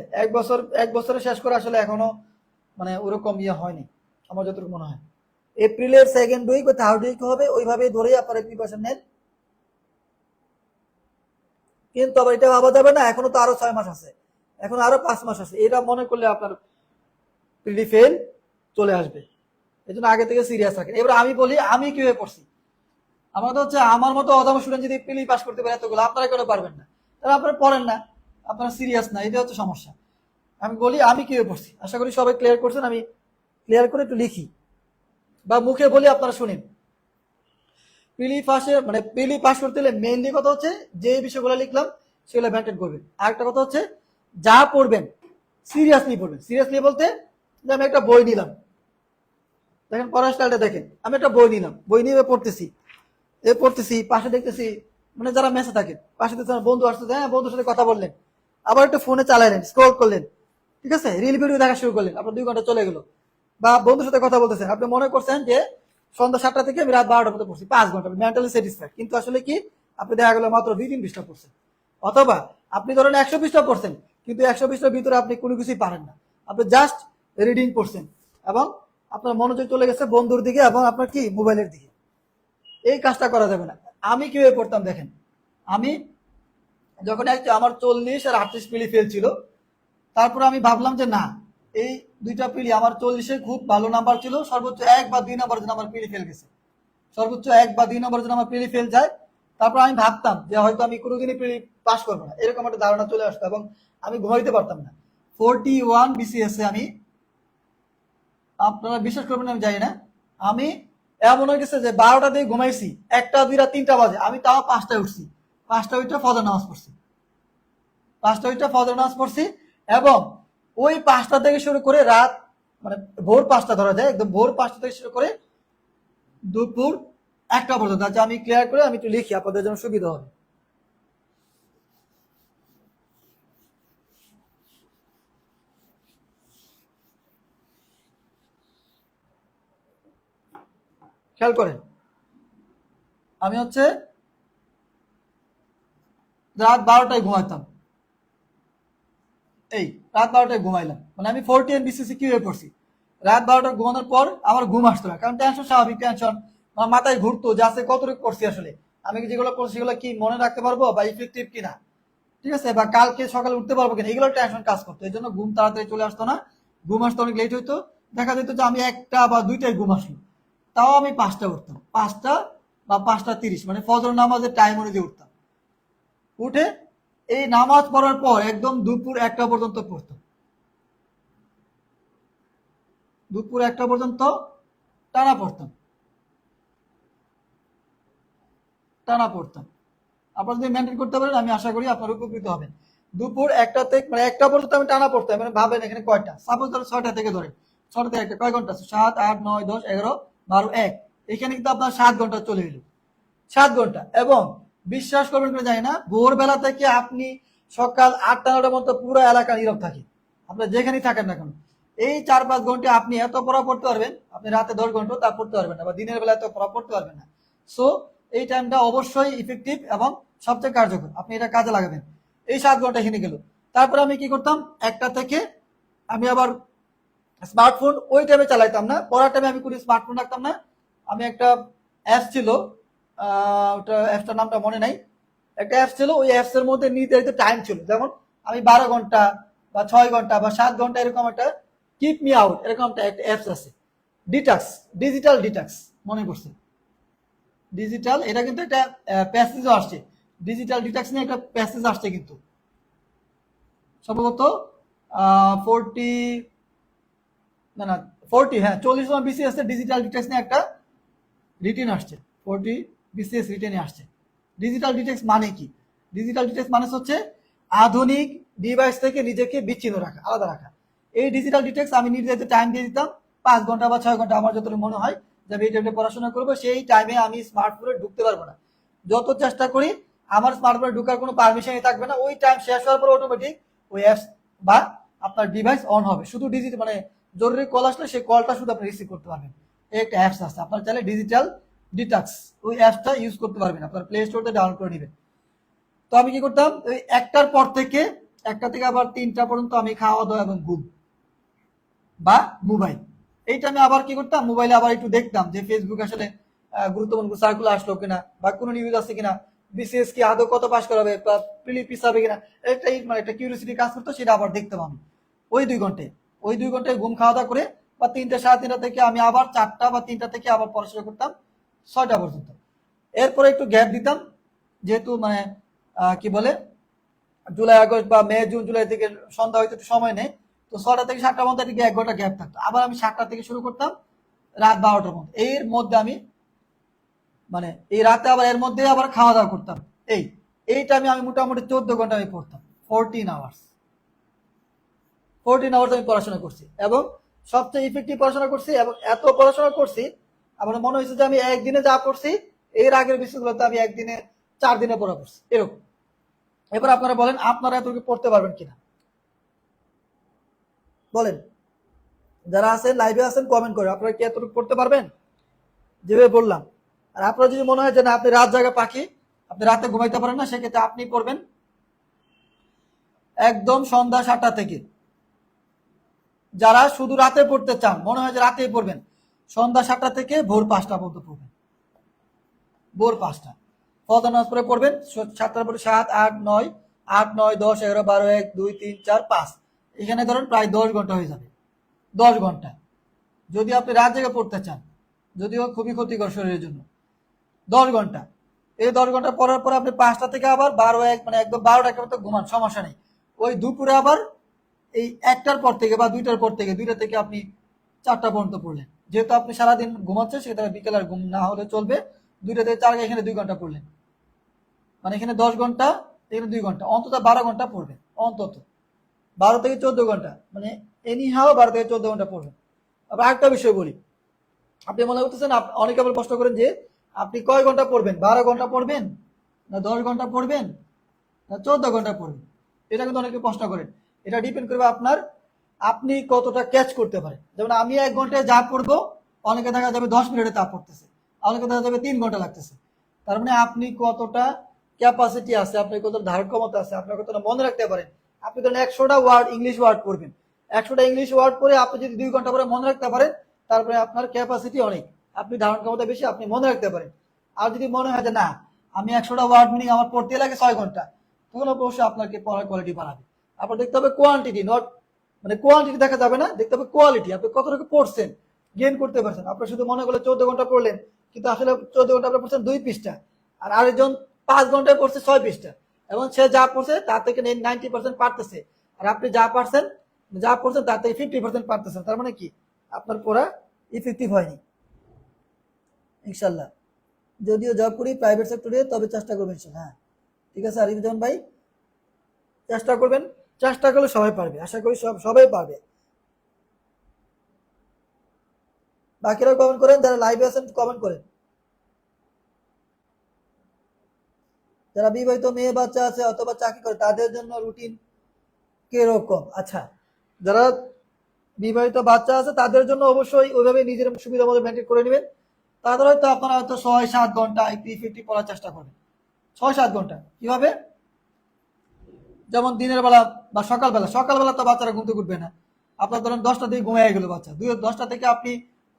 এক বছরে শেষ করে আসলে এখনো মানে ওরকম ইয়ে হয়নি আমার যতটুকু মনে হয়। এপ্রিলের সেকেন্ড উইক বা থার্ড উইক হবে, ওইভাবে ধরেই আপনারা প্রিপারেশন নেন। কিন্তু আবার এটা ভাবা যাবে না এখনো তো আরো 6 মাস আছে, এখন আরো 5 মাস আছে, এটা মনে করলে আপনার প্রিলি ফেল চলে আসবে। এই জন্য আগে থেকে সিরিয়াস রাখেন। এবার আমি বলি আমি কিভাবে পড়ছি। আমার তো হচ্ছে আমার মতো অধম স্টুডেন্ট যদি প্রিলি পাস করতে পারে এতগুলো, আপনারা কেন পারবেন না? তাহলে আপনারা পড়েন না, আপনারা সিরিয়াস না, এটা হচ্ছে সমস্যা। আমি বলি আমি কিভাবে পড়ছি, আশা করি সবাই ক্লিয়ার করছেন। আমি ক্লিয়ার করে একটু লিখি বা মুখে বলি, আপনারা শুনেন। প্রিলি পাসে মানে প্রিলি পাস করতে হলে মেইনলি কথা হচ্ছে যে বিষয়গুলো লিখলাম সেগুলো মেনটেন করবেন। আরেকটা কথা হচ্ছে যা পড়বেন সিরিয়াসলি পড়বেন। সিরিয়াসলি বলতে যে আমি একটা বই নিলাম, দেখেন পড়ার স্টাইলটা দেখেন, আমি একটা বই নিলাম, বই নিয়ে পড়তেছি পাশে দেখতেছি মানে যারা মেসে থাকেন পাশে দেখতে বন্ধু আসতে, হ্যাঁ বন্ধুর সাথে কথা বললেন, আবার একটু ফোনে চালাইলেন, স্ক্রল করলেন, ঠিক আছে, রিল ভিডিও দেখা শুরু করলেন, আপনার 2 ঘন্টা চলে গেল। বা বন্ধুর সাথে কথা বলতেছেন, আপনি মনে করছেন যে সন্ধ্যা 7টা থেকে আমি রাত 12টার মধ্যে পড়ছি, 5 ঘন্টা মেন্টালি স্যাটিসফাইড, কিন্তু আসলে কি আপনি দেখা গেল মাত্র 2-3 পৃষ্ঠা পড়ছেন। অথবা আপনি ধরেন 100 পৃষ্ঠা পড়ছেন, কিন্তু 100 পৃষ্ঠার ভিতরে আপনি কোনো কিছুই পারেন না, আপনি জাস্ট রিডিং পড়ছেন এবং আপনার মনোযোগ চলে গেছে বন্ধুর দিকে এবং আপনার কি মোবাইলের দিকে। এই কাজটা করা যাবে না। আমি কিভাবে পড়তাম দেখেন, আমি যখন আমার 40 আর 38 পিলি ফেল ছিল, তারপরে আমি ভাবলাম যে না, এই 2টা পিলি আমার 40-এ খুব ভালো নাম্বার ছিল, সর্বোচ্চ 1 বা 2 নাম্বার জন্য আমার পিলি ফেল গেছে, সর্বোচ্চ 1 বা 2 নাম্বার জন্য আমার পিলি ফেল যায়, তারপর আমি ভাবতাম যে হয়তো আমি কোনোদিনই পাস করবো না, এরকম একটা ধারণা চলে আসতো এবং আমি ঘুমাইতে পারতাম না। 41 BCS এ আমি, আপনারা বিশ্বাস করবেন আমি জানি না, আমি এমন হয়ে গেছে যে 12টা দিয়ে ঘুমাইছি, 1টা 2টা 3টা বাজে, আমি তাও 5টায় উঠছি, 5টা উঠে ফজর নামাজ পড়ছি, 5টা উঠে ফজর নামাজ পড়ছি। এবং ওই 5টা থেকে শুরু করে রাত, মানে ভোর 5টা ধরা যায়, একদম ভোর 5টা থেকে শুরু করে দুপুর 1টা পর্যন্ত। আচ্ছা আমি ক্লিয়ার করে আমি একটু লিখি, আপনাদের জন্য সুবিধা হবে। খেয়াল করেন, আমি হচ্ছে রাত 12টায় ঘুমাইতাম, এই রাত 12টায় ঘুমাইলাম, মানে আমি 40 BCC কি হয়ে পড়ছি। রাত 12টা ঘুমানোর পর আমার ঘুম আসতো না, কারণ টেনশন, স্বাভাবিক টেনশন, আমার মাথায় ঘুরতো যে আছে কতটুকু করছি আসলে, আমি যেগুলো করছি সেগুলো কি মনে রাখতে পারবো বা ইফেক্টিভ কিনা, ঠিক আছে, বা কালকে সকালে উঠতে পারবো কিনা, এগুলো টেনশন কাজ করতো। এই জন্য ঘুম তাড়াতাড়ি চলে আসতো না, ঘুম আসতে অনেক লেট হইতো। দেখা যেত যে আমি 1টা বা 2টায় ঘুম আসলো, তাও আমি 5টা উঠতাম, 5টা বা 5টা 30, মানে ফজর নামাজের টাইম অনুযায়ী উঠতাম। উঠে এই নামাজ পড়ার পর একদম দুপুর 1টা পর্যন্ত পড়তাম, দুপুর 1টা পর্যন্ত টানা পড়তাম, টানা পড়তাম। আপনারা যদি মেনটেন করতে পারেন আমি আশা করি আপনারা উপকৃত হবেন। দুপুর 1টা থেকে, মানে 1টা পর্যন্ত আমি টানা পড়তাম, মানে ভাবেন এখানে কয়টা, সাপোজ ধরো 6টা থেকে ধরেন, 6টা থেকে 1টা কয় ঘন্টা আছে, 7 8 9 10 11 12 1, এখানে কিন্তু আপনার 7 ঘন্টা চলে এলো, 7 ঘন্টা। এবং বিশ্বাস করবেন কিনা জানি না, ভোরবেলা থেকে আপনি সকাল 8টা 9টার মধ্যে পুরো এলাকা নীরব থাকে, আপনার যেখানেই থাকেন না কেন, এই 4-5 ঘন্টা আপনি এত পড়া পড়তে পারবেন, আপনি রাতে 10 ঘন্টা তা পড়তে পারবেন না, বা দিনের বেলা এত পড়া পড়তে পারবেন না। সো এই টাইমটা অবশ্যই ইফেক্টিভ এবং সবচেয়ে কার্যকর, আপনি এটা কাজে লাগাবেন। এই 7 ঘন্টা এখানে গেল। তারপরে আমি কি করতাম, 1টা থেকে আমি আবার স্মার্টফোন ওই টাইমে চালাইতাম না, পড়ার টাইমে আমি কোনো স্মার্টফোন রাখতাম না। আমি একটা অ্যাপস ছিল, ওটা অ্যাপসটার নামটা মনে নাই, একটা অ্যাপস ছিল, ওই অ্যাপস এর মধ্যে নির্ধারিত টাইম ছিল, যেমন আমি 12 ঘন্টা বা 6 ঘন্টা বা 7 ঘন্টা এরকম একটা কিপ মি আউট, এরকম একটা অ্যাপস আছে। ডিটাক্স, ডিজিটাল ডিটাক্স, মনে করছে ডিজিটাল, এটা কিন্তু একটা প্যাসেজও আসছে, ডিজিটাল ডিটাক্স নিয়ে একটা প্যাসেজ আসছে কিন্তু সম্ভবত 40, না না 40, হ্যাঁ 40 BCS ডিজিটাল ডিটেক্স নিয়ে একটা রিটেন আসছে, 40 BCS রিটেনে আসছে। ডিজিটাল ডিটেক্স মানে কি, ডিজিটাল ডিটেক্স মানে হচ্ছে আধুনিক ডিভাইস থেকে নিজেকে বিচ্ছিন্ন রাখা, আলাদা রাখা। এই ডিজিটাল ডিটেক্স আমি নির্ধারিত টাইম দিয়ে দিতাম, 5 ঘন্টা বা 6 ঘন্টা, আমার যতটুকু মনে হয় যে আমি এই টাইমে পড়াশোনা করবো, সেই টাইমে আমি স্মার্টফোনে ঢুকতে পারবো না। যত চেষ্টা করি আমার স্মার্টফোনে ঢুকার কোনো পারমিশনই থাকবে না, ওই টাইম শেষ হওয়ার পর অটোমেটিক ওই অ্যাপস বা আপনার ডিভাইস অন হবে, শুধু ডিজিটাল, মানে জরুরি কল আসলে সেই কলটা শুধু আপনি রিসিভ করতে পারবেন। এই একটা অ্যাপস আছে, আপনার চাইলে ডিজিটাল ডিটাক্স ওই অ্যাপসটা ইউজ করতে পারবেন, আপনার প্লে স্টোর থেকে ডাউনলোড করে নেবেন। তো আমি কি করতাম, ওই 1টার পর থেকে, 1টা থেকে আবার 3টা পর্যন্ত আমি খাওয়া দাওয়া এবং ঘুম বা মোবাইল, এইটা আমি আবার কি করতাম, মোবাইলে আবার একটু দেখতাম যে ফেসবুক আসলে গুরুত্বপূর্ণ সার্কুলার আসলো কিনা, বা কোনো নিউজ আছে কিনা, বিসিএস কি আদৌ কত পাস করাবে বা প্রিলিপিস হবে কিনা, একটা মানে একটা কিউরিয়াসিটি কাজ করতো, সেটা আবার দেখতাম আমি ওই 2 ঘন্টায়। ওই 2 ঘন্টায় ঘুম খাওয়া দাওয়া করে বা 3টা 3:30 থেকে আমি আবার 4টা বা 3টা থেকে আবার পড়াশোনা করতাম 6টা পর্যন্ত। এরপরে একটু গ্যাপ দিতাম, যেহেতু মানে কি বলে জুলাই আগস্ট বা মে জুন জুলাই থেকে সন্ধ্যা হইতে একটু সময় নেই, তো 6টা থেকে 7টার মধ্যে 1 ঘন্টা গ্যাপ থাকতো, আবার আমি 7টা থেকে শুরু করতাম রাত 12টার মধ্যে। এর মধ্যে আমি, মানে এই রাতে আবার এর মধ্যে আবার খাওয়া দাওয়া করতাম, এই টাইমে আমি মোটামুটি 14 ঘন্টা আমি পড়তাম, 14 আওয়ার্স, 14 আওয়ার্স আমি পড়াশোনা করছি, এবং সবচেয়ে ইফেক্টিভ পড়াশোনা করছি। এবং এত পড়াশোনা করছি আমার মনে হয়েছে যে আমি একদিনে যা পড়ছি এর আগের বিষয়গুলোতে আমি একদিনে 4 দিনে পড়া পড়ছি এরকম। এবার আপনারা বলেন আপনারা এতটুকু পড়তে পারবেন কিনা, বলেন, যারা আছেন লাইভে আছেন কমেন্ট করে, আপনারা কি এতটুকু পড়তে পারবেন যেভাবে বললাম? আর আপনার যদি মনে হয় যে না আপনি রাত জাগা পাখি, আপনি রাতে ঘুমাইতে পারেন না, সেক্ষেত্রে আপনি পড়বেন একদম সন্ধ্যা 7টা থেকে। যারা শুধু রাতে পড়তে চান, মনে হয় যে রাতেই পড়বেন, সন্ধ্যা 7টা থেকে ভোর 5টা পর্যন্ত পড়বেন, ভোর 5টা ফজর নামাজ পড়ে পড়বেন। 7টার পরে 7 8 9, 8 9 10 11 12 1 2 3 4 5, এখানে ধরেন প্রায় 10 ঘন্টা হয়ে যাবে, 10 ঘন্টা। যদি আপনি রাত জেগে পড়তে চান, যদিও খুবই ক্ষতিকর শরীরের জন্য, 10 ঘন্টা। এই 10 ঘন্টা পড়ার পর আপনি 5টা থেকে আবার 12 মানে একদম 12টা পর্যন্ত ঘুমান, সমস্যা নেই। ওই দুপুরে আবার এই 1টার পর থেকে বা 2টার পর থেকে 2টা থেকে আপনি 4টা পর্যন্ত পড়লেন। যেহেতু আপনি সারাদিন ঘুমাচ্ছেন সেটা বিকেল আর ঘুম না হলে চলবে। 2টা থেকে 4, এখানে 2 ঘন্টা পড়লেন, মানে এখানে 10 ঘন্টা, এখানে 2 ঘন্টা, অন্তত 12 ঘন্টা পড়বেন। অন্তত 12 থেকে 14 ঘন্টা, মানে এনি হাও 12 থেকে 14 ঘন্টা পড়বেন। আবার আরেকটা বিষয় বলি, আপনি মনে করতেছেন, অনেকে আবার প্রশ্ন করেন যে আপনি কয় ঘন্টা পড়বেন, 12 ঘন্টা পড়বেন না 10 ঘন্টা পড়বেন না 14 ঘন্টা পড়বেন? এটা কিন্তু অনেকে প্রশ্ন করেন। এটা ডিপেন্ড করবে আপনি কতটা ক্যাচ করতে পারেন। যেমন আমি 1 ঘন্টায় যা পড়বো, অনেকে দেখা যাবে 10 মিনিটে তা পড়তেছে, অনেকে দেখা যাবে 3 ঘন্টা লাগতেছে। তার মানে আপনি কতটা ক্যাপাসিটি আছে, আপনার কতটা ধারণ ক্ষমতা আছে, আপনার কতটা মনে রাখতে পারেন। আপনি ধরেন 100টা ওয়ার্ড ইংলিশ ওয়ার্ড পড়বেন, 100টা ইংলিশ ওয়ার্ড পড়ে আপনি যদি 2 ঘন্টা পরে মনে রাখতে পারেন, তারপরে আপনার ক্যাপাসিটি অনেক, আপনি ধারণ ক্ষমতা বেশি, আপনি মনে রাখতে পারেন। আর যদি মনে হয় যে না, আমি 100টা ওয়ার্ড মিনিং আমার পড়তে লাগে 6 ঘন্টা, তখন অবশ্যই আপনাকে পড়ার কোয়ালিটি বাড়াবে। আপনার দেখতে হবে কোয়ান্টিটি, নট মানে কোয়ান্টিটি দেখা যাবে না, দেখতে হবে কোয়ালিটি, আপনি কতটুকু পড়ছেন, গেইন করতে পারছেন। আপনার শুধু মনে করলে 14 ঘন্টা পড়লেন, কিন্তু আসলে 14 ঘন্টা আপনি পড়ছেন 2 পৃষ্ঠা, আর আরেকজন 5 ঘন্টায় পড়ছে 6 পৃষ্ঠা, এবং সে যা পড়ছে তার থেকে 90% পারতেছে, আর আপনি যা পড়ছেন তার থেকে 50% পারতেছেন। তার মানে কি, আপনার পড়া ইফেক্টিভ হয়নি। ইনশাল্লাহ যদিও জব করি প্রাইভেট সেক্টরে, তবে চেষ্টা করবেন। হ্যাঁ ঠিক আছে, আর যেমন ভাই চেষ্টা করবেন, চেষ্টা করলে সবাই পারবে, আশা করি সবাই পারবে। বাকিরাও কমেন্ট করেন, যারা লাইভে আছেন কমেন্ট করেন। যারা বিবাহিত মেয়ে বাচ্চা আছে অথবা চাকরি করে, তাদের জন্য রুটিন কিরকম? আচ্ছা, যারা বিবাহিত বাচ্চা আছে তাদের জন্য অবশ্যই ওইভাবে নিজের সুবিধা মতো মেনটেন করে নেবেন। তাদের হয়তো আপনারা হয়তো 6-7 ঘন্টা একটু ইফেক্টিভ পড়ার চেষ্টা করবেন। 6-7 ঘন্টা কিভাবে? যেমন দিনের বেলা বা সকালবেলা তো বাচ্চারা ঘুম থেকে উঠবে না। আপনার ধরেন 10টা থেকে ঘুমিয়ে গেল বাচ্চা, 10টা থেকে আপনি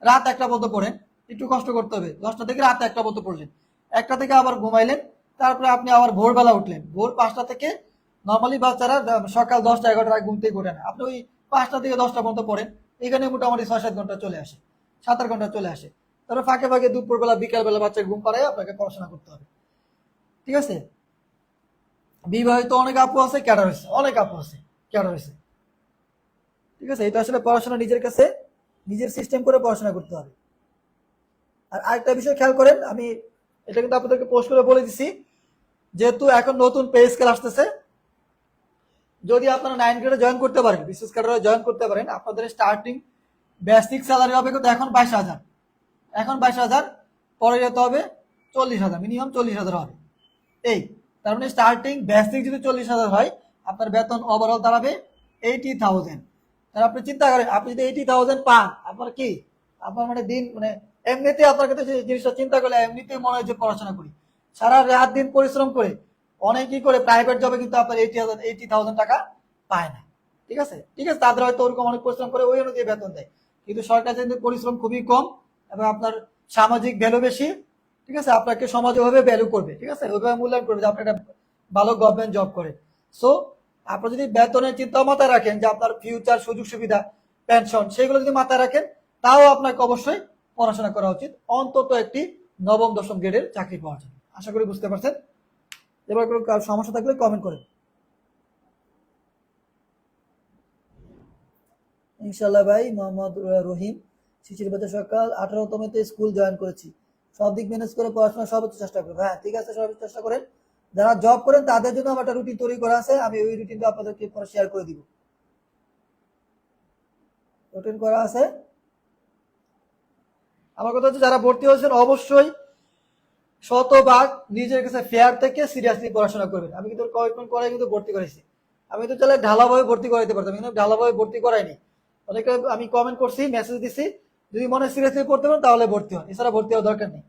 রাত 1টা পর্যন্ত পড়েন, একটু কষ্ট করতে হবে। 10টা থেকে রাত 1টা পর্যন্ত পড়লেন, 1টা থেকে আবার ঘুমাইলেন, তারপরে আপনি আবার ভোরবেলা উঠলেন। ভোর 5টা থেকে, নর্মালি বাচ্চারা সকাল 10টা-11টার আগে ঘুম থেকে ওঠে না, আপনি ওই 5টা থেকে 10টা পর্যন্ত পড়েন, এখানে মোটামুটি 6-7 ঘন্টা চলে আসে, 7-8 ঘন্টা চলে আসে। তারপরে ফাঁকে ফাঁকে দুপুরবেলা বিকালবেলা বাচ্চা ঘুম পাড়ায় আপনাকে পড়াশোনা করতে হবে। ঠিক আছে? বিবাহিত অনেক আপু আছে, ক্যাডার হয়েছে, অনেক আপু আছে ক্যাডার হয়েছে। ঠিক আছে, এটা আসলে পড়াশোনা নিজের কাছে নিজের সিস্টেম করে পড়াশোনা করতে হবে। আর আরেকটা বিষয় খেয়াল করেন, আমি এটা কিন্তু আপনাদেরকে পোস্ট করে বলে দিছি, যেহেতু এখন নতুন পে স্কেল আসতেছে, যদি আপনারা 9 গ্রেডে জয়েন করতে পারেন, বিশেষ ক্যাডারে জয়েন করতে পারেন, আপনাদের স্টার্টিং বেসিক স্যালারি হবে কিন্তু এখন 22,000, এখন 22,000, পরে যেতে হবে 40,000, মিনিমাম 40,000 হবে। এই তার মানে স্টার্টিং বেসিক যদি 40,000 হয়, আপনার বেতন ওভারঅল দাঁড়াবে 80,000। তাহলে আপনি চিন্তা করেন, আপনি যদি 80,000 পান, আপনার কি, আপনার মানে দিন মানে এমনিতে আপনার কাছে জিনিসটা চিন্তা করলে এমনিতেই মনে হয় যে পড়াশোনা করি, সারা রাত দিন পরিশ্রম করে অনেকেই করে প্রাইভেট জবে কিন্তু আপনার 80,000 টাকা পায় না। ঠিক আছে, তাদের হয়তো ওরকম অনেক পরিশ্রম করে ওই অনুযায়ী বেতন দেয়, কিন্তু সরকার কিন্তু পরিশ্রম খুবই কম এবং আপনার সামাজিক ভ্যালু বেশি। ঠিক আছে, আপনাকে সমাজ ওইভাবে ভ্যালু করবে, ঠিক আছে, ওইভাবে মূল্যায়ন করবে যে আপনি একটা ভালো গভর্নমেন্ট জব করেন। সো আপনি যদি বেতনের চিন্তা মাথায় রাখেন, যে আপনার ফিউচার সুযোগ সুবিধা, পেনশন, সেগুলো যদি মাথায় রাখেন, তাও আপনাকে অবশ্যই পড়াশোনা করা উচিত, অন্তত একটি নবম দশম গ্রেডের চাকরি পাওয়ার জন্য। আশা করি বুঝতে পারছেন। এবার কোনো সমস্যা থাকলে কমেন্ট করেন। ইনশাল্লাহ ভাই, মোহাম্মদ রহিম, শিশির বাজার, সকাল 18তমতে স্কুল জয়েন করেছি, সব দিক ম্যানেজ করে পড়াশোনা সর্বোচ্চ চেষ্টা করবো। হ্যাঁ ঠিক আছে, সর্বোচ্চ চেষ্টা করেন। যারা জব করেন তাদের জন্য আমার একটা রুটিন তৈরি করা আছে, আমি ওই রুটিনটা আপনাদেরকে পরে শেয়ার করে দিব। রুটিন করা আছে। আমার কথা হচ্ছে, যারা ভর্তি হয়েছেন অবশ্যই শতভাগ নিজের কাছে ফেয়ার থেকে সিরিয়াসলি পড়াশোনা করবেন। আমি কিন্তু কয়েকজন করে কিন্তু ভর্তি করেছি, আমি তো চাইলে ঢালাভাবে ভর্তি করাইতে পারতাম, কিন্তু ঢালাভাবে ভর্তি করাইনি। অনেকে আমি কমেন্ট করছি, মেসেজ দিছি, যদি মনে সিরিয়াসলি পড়তে পারেন তাহলে ভর্তি হন, এছাড়া ভর্তি হওয়ার দরকার নেই।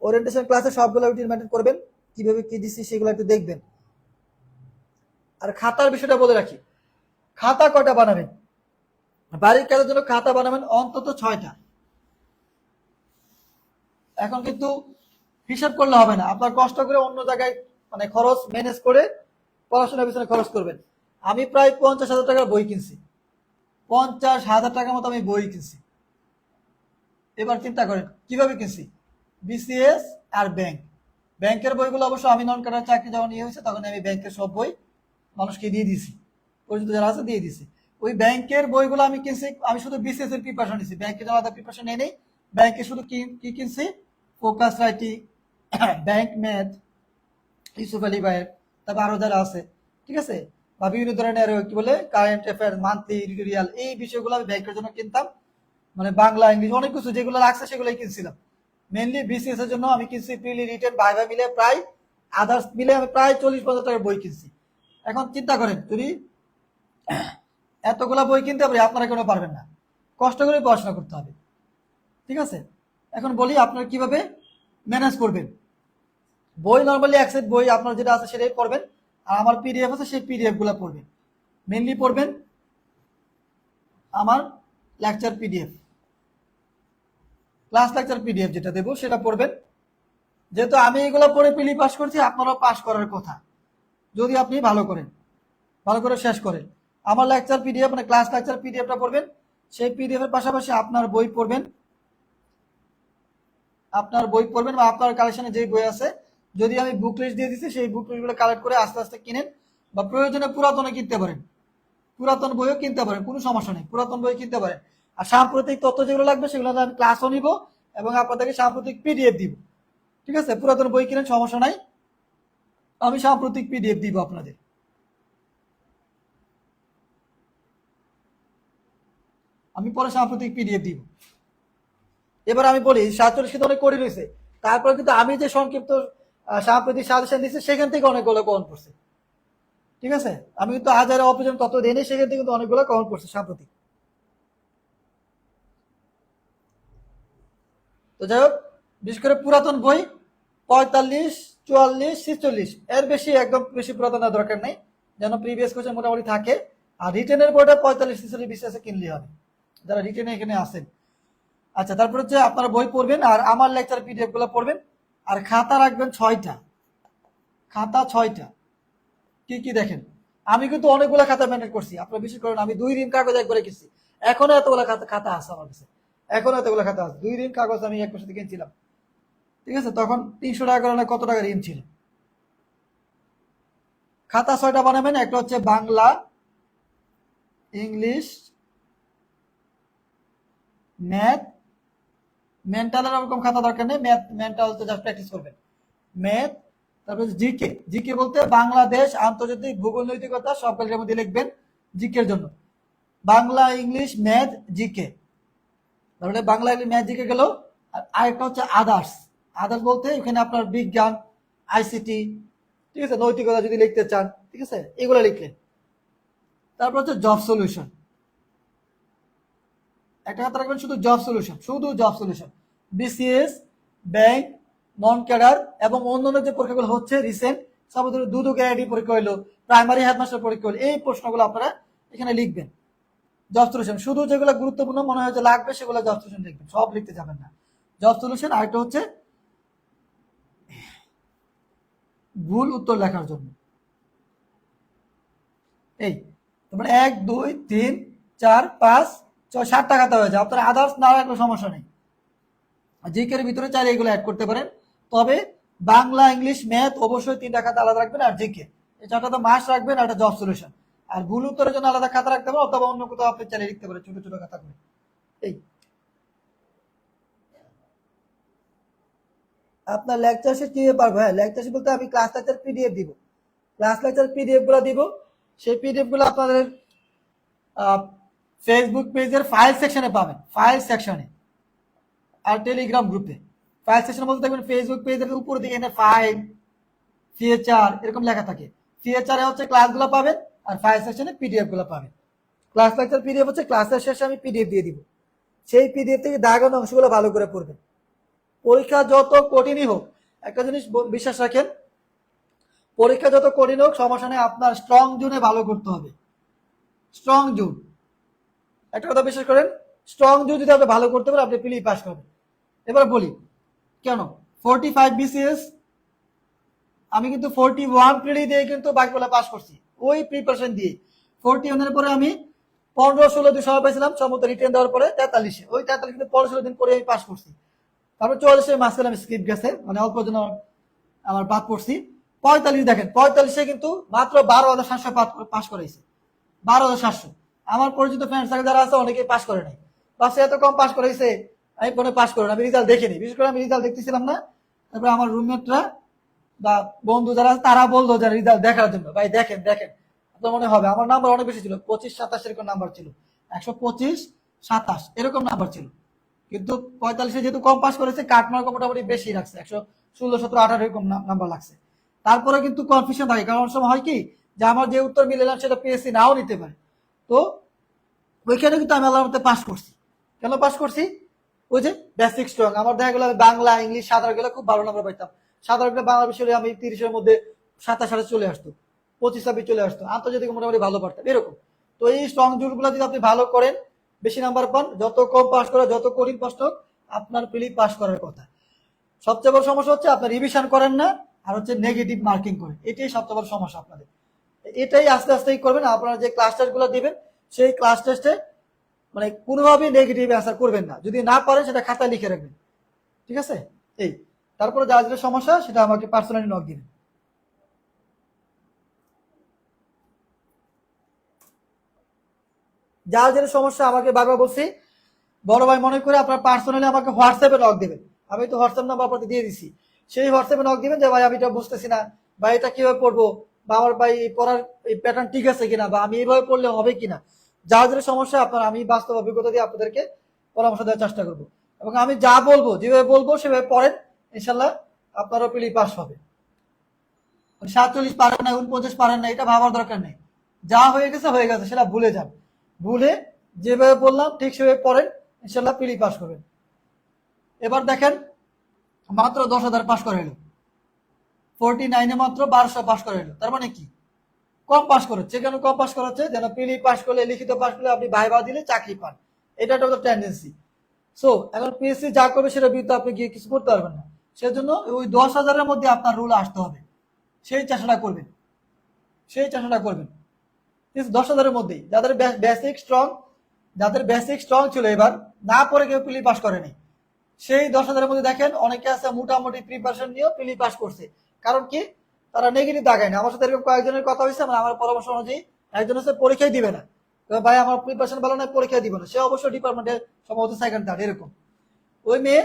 ওরিয়েন্টেশন ক্লাসে সবগুলো রুটিন মেনটেন করবেন, কিভাবে কি দিচ্ছি সেগুলো একটু দেখবেন। আর খাতার বিষয়টা বলে রাখি, খাতা কয়টা বানাবেন? বাড়ির কাজের জন্য খাতা বানাবেন অন্তত 6টা। এখন কিন্তু হিসাব করলে হবে না, আপনার কষ্ট করে অন্য জায়গায় মানে খরচ ম্যানেজ করে পড়াশোনার পিছনে খরচ করবেন। আমি প্রায় 50,000 টাকার বই কিনছি, 50,000 টাকার মতো আমি বই কিনছি। এবার চিন্তা করেন কিভাবে কিনছি, বিসিএস আর ব্যাংক। ব্যাংকের বইগুলো অবশ্য আমি নন ক্যাডার চাকরি যখন নিয়ে হয়েছে তখন আমি ব্যাংকের সব বই মানুষকে দিয়ে দিছি, পরিচিত যারা আছে দিয়ে দিছি। ওই ব্যাংকের বইগুলো আমি কিনছি, আমি শুধু বিসিএস এর প্রিপারেশন নিছি, ব্যাংকের আলাদা প্রিপারেশন নেই নেই। ব্যাংকে শুধু কি কিনছি, focus writing, bank math, Yusuf Ali ভাইয়ের, তারপর আরো যারা আছে, ঠিক আছে, বা বিভিন্ন ধরনের কি বলে কারেন্ট অ্যাফেয়ার, মান্থলি এডিটোরিয়াল, এই বিষয়গুলো আমি ব্যাংকের জন্য কিনতাম। মানে বাংলা ইংলিশ অনেক কিছু যেগুলো লাগছে সেগুলোই কিনছিলাম। মেনলি বিসিএস এর জন্য আমি কিনছি প্রিলি রিটেন ভাইভা মিলে প্রায়, আদার্স মিলে আমি প্রায় 40-50 টাকার বই কিনছি। এখন চিন্তা করেন যদি এতগুলা বই কিনতে পারি আপনারা কেন পারবেন না, কষ্ট করে পড়াশোনা করতে হবে, ঠিক আছে। এখন বলি আপনারা কিভাবে ম্যানেজ করবেন। বই নর্মালি এক সেট বই আপনার যেটা আছে সেটাই পড়বেন, আর আমার পিডিএফ আছে সেই পিডিএফ গুলা পড়বেন। মেনলি পড়বেন আমার lecture PDF, class lecture PDF যেটা দেবো সেটা পড়বেন। যেহেতু আমি এগুলো পড়ে পিলি পাস করছি, আপনারাও পাস করার কথা যদি আপনি ভালো করেন, ভালো করে শেষ করেন। আমার লেকচার পিডিএফ মানে ক্লাস লেকচার পিডিএফটা পড়বেন, সেই পিডিএফ এর পাশাপাশি আপনার বই পড়বেন, আপনার বই পড়বেন বা আপনার কালেকশনে যে বই আছে, যদি আমি বুক লিস্ট দিয়ে দিচ্ছি সেই বুক লিস্টগুলো কালেক্ট করে আস্তে আস্তে কিনেন, বা প্রয়োজনে পুরাতনে কিনতে পারেন, পুরাতন বইও কিনতে পারেন, কোনো সমস্যা নেই, পুরাতন বই কিনতে পারেন। আর সাম্প্রতিক তথ্য যেগুলো লাগবে সেগুলো আমি ক্লাসও নিব এবং আপনাদেরকে সাম্প্রতিক পিডিএফ দিব, ঠিক আছে। পুরাতন বই কিনেন সমস্যা নাই, আমি সাম্প্রতিক পিডিএফ দিব আপনাদের। আমি পরে সাম্প্রতিক পিডিএফ দিব। এবার আমি বলি 47 কিন্তু অনেক করে রয়েছে, তারপরে কিন্তু আমি যে সংক্ষিপ্ত সাম্প্রতিক সাজেশন দিচ্ছি সেখান থেকে অনেকগুলো কমন পড়ছে, ঠিক আছে। আমি কিন্তু হাজারে অপর্যন্ত তত দিই নেই, সেখান থেকে কিন্তু অনেকগুলো কমন পড়ছে সাম্প্রতিক। তো যাই হোক, বিশেষ করে পুরাতন বই 45, 44, 46 এর বেশি, একদম বেশি পুরাতন দরকার নেই, যেন প্রিভিয়াস কোশ্চেন মোটামুটি থাকে। আর রিটেনের বইটা 45, 46 বিসিএস কিনলে হবে যারা রিটেনে এখানে আসেন। আচ্ছা, তারপর হচ্ছে আপনারা বই পড়বেন আর আমার লেকচার পিডিএফ গুলো পড়বেন, আর খাতা রাখবেন 6টা, খাতা 6টা। কি কি দেখেন, আমি কিন্তু অনেকগুলো খাতা মেনটেন করছি, আপনারা বিশেষ করেন আমি 2 দিন কাগজ একবারে কিনছি, এখনো এতগুলো খাতা আছে আমার কাছে, এখনো এতগুলো খাতা আছে। 2 দিন কাগজ আমি এক বছর কিনছিলাম, ঠিক আছে, তখন 300 টাকা করে না কত টাকা ঋণ ছিল। খাতা 6টা বানাবেন, একটা হচ্ছে বাংলা, ইংলিশ, ম্যাথ, মেন্টালের ওরকম খাতা দরকার নেই, ম্যাথ মেন্টাল তো জাস্ট প্র্যাকটিস করবেন, ম্যাথ। তারপর জিকে, জিকে বলতে বাংলাদেশ, আন্তর্জাতিক, ভূগোল, নৈতিকতা সব কলেজের মধ্যে লিখবেন জিকের জন্য, বাংলা, ইংলিশ, ম্যাথ, জিকে। তাহলে বাংলা, ইংলিশ, ম্যাথ, জিকে গেল। আর আরেকটা হচ্ছে আদার্স, আদার্স বলতে এখানে আপনার বিজ্ঞান, আইসিটি, ঠিক আছে, নৈতিকতা যদি লিখতে চান, ঠিক আছে, এগুলো লিখলেন। তারপর হচ্ছে জব সলিউশন, একটা কথা রাখবেন, শুধু জব সলিউশন, শুধু job solution, BCS, bank, non cadre এবং অন্যান্য যে পরীক্ষাগুলো হচ্ছে রিসেন্ট, সব দুদু গ্যারান্টি পরীক্ষা হলো, প্রাইমারি হেডমাস্টার পরীক্ষা হলো, এই প্রশ্নগুলো আপনারা এখানে লিখবেন। জব সলিউশন শুধু যেগুলো গুরুত্বপূর্ণ মনে হয় যে লাগবে সেগুলো জব সলিউশন লিখবেন, সব লিখতে যাবেন না। Job solution. আরেকটা হচ্ছে ভুল উত্তর লেখার জন্য, এই তারপরে 1, 2, 3, 4, 5, 6, 7টা খাতা হয়ে যায়। আপনার আদার্স না রাখলে সমস্যা নেই, জিকের ভিতরে চাইলে এগুলো অ্যাড করতে পারেন। তবে বাংলা, ইংলিশ, ম্যাথ অবশ্যই 3টা খাতা আলাদা রাখবেন, আর জিকে এই 4টা তো মাস রাখবেন, আর একটা জব সলিউশন। আর ভুল উত্তরের জন্য আলাদা খাতা রাখতে পারেন, অথবা অন্য কোথাও আপনি চালিয়ে লিখতে পারেন ছোট ছোট খাতা করে। এই আপনার লেকচার শিট কিভাবে পারবো? হ্যাঁ, লেকচার শিট বলতে আমি ক্লাস লেকচার পিডিএফ দিব, ক্লাস লেকচার পিডিএফ গুলো দিব। সেই পিডিএফ গুলো আপনাদের ফেসবুক পেজের ফাইল সেকশনে পাবেন, ফাইল সেকশনে, আর টেলিগ্রাম গ্রুপে। ফাইল সেকশন বলতে দেখবেন ফেসবুক পেজের উপর দিকে এনে ফাইল, ফিচার এরকম লেখা থাকে। ফিচারে হচ্ছে ক্লাসগুলো পাবেন, আর ফাইল সেকশনে পিডিএফ গুলো পাবেন। ক্লাস লেকচার পিডিএফ হচ্ছে ক্লাসের শেষে আমি পিডিএফ দিয়ে দিব, সেই পিডিএফ থেকে দাগানো অংশগুলো ভালো করে পড়বেন। পরীক্ষা যত কঠিনই হোক, একটা জিনিস বিশ্বাস রাখেন, পরীক্ষা যত কঠিন হোক সমস্যা নেই, আপনার স্ট্রং জোনে ভালো করতে হবে। স্ট্রং জোন, একটা কথা বিশ্বাস করেন, স্ট্রং জোন যদি আপনি ভালো করতে পারেন আপনি পিলি পাস করবেন। এবার বলি কেন 45 বিসিএস আমি কিন্তু 41 প্রিলি দিয়ে কিন্তু বাকিগুলো পাস করছি, ওই প্রিপারেশন দিয়ে। 41 পরে আমি 15-16 দিন সময় পাইছিলাম, সমস্ত রিটেন দেওয়ার পরে 43, ওই 43 কিন্তু 15-16 দিন পরে আমি পাস করছি। তারপর 44 মাঝখানে আমি স্কিপ গেছে, মানে অল্প জন্য আমার বাদ পড়ছি। 45 দেখেন, 45 কিন্তু মাত্র 12,700 পাস করাইছে, 12,700। আমার পরিচিত ফ্রেন্ড সার্কেল যারা আছে অনেকেই পাস করে নাই, বাসে এত কম পাস করাইছে, আমি মনে পাস করে না, আমি রেজাল্ট দেখিনি, বিশেষ করে আমি রেজাল্ট দেখতেছিলাম না। তারপরে আমার রুমমেটরা বা বন্ধু যারা আছে তারা বললো যে রেজাল্ট দেখার জন্য, ভাই দেখেন দেখেন আপনার মনে হবে। আমার নাম্বার অনেক বেশি ছিল, 25-27 এরকম নাম্বার ছিল, 125-27 এরকম নাম্বার ছিল। কিন্তু 45 যেহেতু কম পাস করেছে, কাটমার্ক মোটামুটি বেশি রাখছে, 116-17-18 এরকম নাম্বার লাগছে। তারপরে কিন্তু কনফিউশন থাকে, কারণ সময় হয় কি যে আমার যে উত্তর মিলাম সেটা পিএসসি নাও নিতে পারে। তো ওইখানে কিন্তু আমি আল্লাহর মধ্যে পাস করছি। কেন পাস করছি? ওই যে বেসিক স্ট্রং, আমার দেখা গেলো আমি বাংলা, ইংলিশ, সাধারণ গেলে খুব ভালো নাম্বার পাইতাম। সাধারণ বাংলা বিষয়ে আমি 30-এর মধ্যে 27-28 চলে আসতো, 25-26 চলে আসতো, আন্তর্জাতিক মোটামুটি ভালো পারতাম এরকম। তো এই স্ট্রং জুলগুলো যদি আপনি ভালো করেন, বেশি নাম্বার পান, যত কম পাস করে, যত কঠিন প্রশ্ন আপনার প্রিলি পাস করার কথা। সবচেয়ে বড় সমস্যা হচ্ছে আপনার রিভিশন করেন না, আর হচ্ছে নেগেটিভ মার্কিং করেন, এটাই সবচেয়ে বড় সমস্যা আপনাদের। এটাই আস্তে আস্তে করবেন। আপনারা যে ক্লাস টেস্ট গুলো দিবেন, সেই ক্লাস টেস্টে মানে কোনোভাবেই নেগেটিভ অ্যান্সার করবেন না, যদি না পারেন সেটা খাতায় লিখে রাখবেন, ঠিক আছে? এই তারপরে যা যেটা সমস্যা সেটা আমাকে পার্সোনালি নক দিবেন। যার যেটা সমস্যা আমাকে বারবার বলছি, বড় ভাই মনে করে আপনার পার্সোনালি আমাকে হোয়াটসঅ্যাপে নক দিবেন। আমি তো হোয়াটসঅ্যাপ নাম্বার আপনাকে দিয়ে দিছি, সেই হোয়াটসঅ্যাপে নক দিবেন যে ভাই আমি এটা বুঝতেছি না, বা এটা কিভাবে পড়বো, বা আমার ভাই পড়ার এই প্যাটার্ন ঠিক আছে কিনা, বা আমি এইভাবে পড়লে হবে কিনা। যার যেটা সমস্যা আপনার আমি বাস্তব অভিজ্ঞতা দিয়ে আপনাদেরকে পরামর্শ দেওয়ার চেষ্টা করবো, এবং আমি যা বলবো যেভাবে বলবো সেভাবে পড়েন, ইনশাল্লাহ আপনারও পিলি পাস হবে। 47 পারেন না, 49 পারেন না, এটা ভাবার দরকার নেই। যা হয়ে গেছে হয়ে গেছে, সেটা ভুলে যান। ভুলে যেভাবে বললাম ঠিক সেভাবে পড়েন, ইনশাল্লাহ পিলি পাস করবেন। এবার দেখেন, মাত্র 10,000 পাস করে এলো, 49-এ মাত্র 1200 পাস করে এলো। তার মানে কি? কম পাস করেছে। কেন কম পাস করাচ্ছে? যেন পিলি পাস করলে, লিখিত পাস করলে আপনি ভাইবা দিলে চাকরি পান, এটা একটা টেন্ডেন্সি। সো এখন পিএসসি যা করবে সেটা বিরুদ্ধে আপনি গিয়ে কিছু করতে পারবেন না। সেজন্য ওই 10,000-এর মধ্যে আপনার রুল আসতে হবে, সেই চেষ্টাটা করবেন, সেই চেষ্টাটা করবেন। 10,000-এর মধ্যেই যাদের বেসিক স্ট্রং, যাদের বেসিক স্ট্রং ছিল, এবার না পড়ে কেউ পিলি পাস করেনি, সেই 10,000-এর মধ্যে দেখেন অনেকে আছে মোটামুটি প্রিপারেশন নিয়েও পিলি পাস করছে। কারণ কি? তারা নেগেটিভ দাগায় না। আমার সাথে এরকম কয়েকজনের কথা হয়েছে, মানে আমার পরামর্শ অনুযায়ী একজন হচ্ছে পরীক্ষাই দিবে না, ভাই আমার প্রিপারেশন ভালো নয়, পরীক্ষা দিব না। সে অবশ্যই ডিপার্টমেন্টে সম্ভবত সেকেন্ড থার্ড এরকম, ওই মেয়ে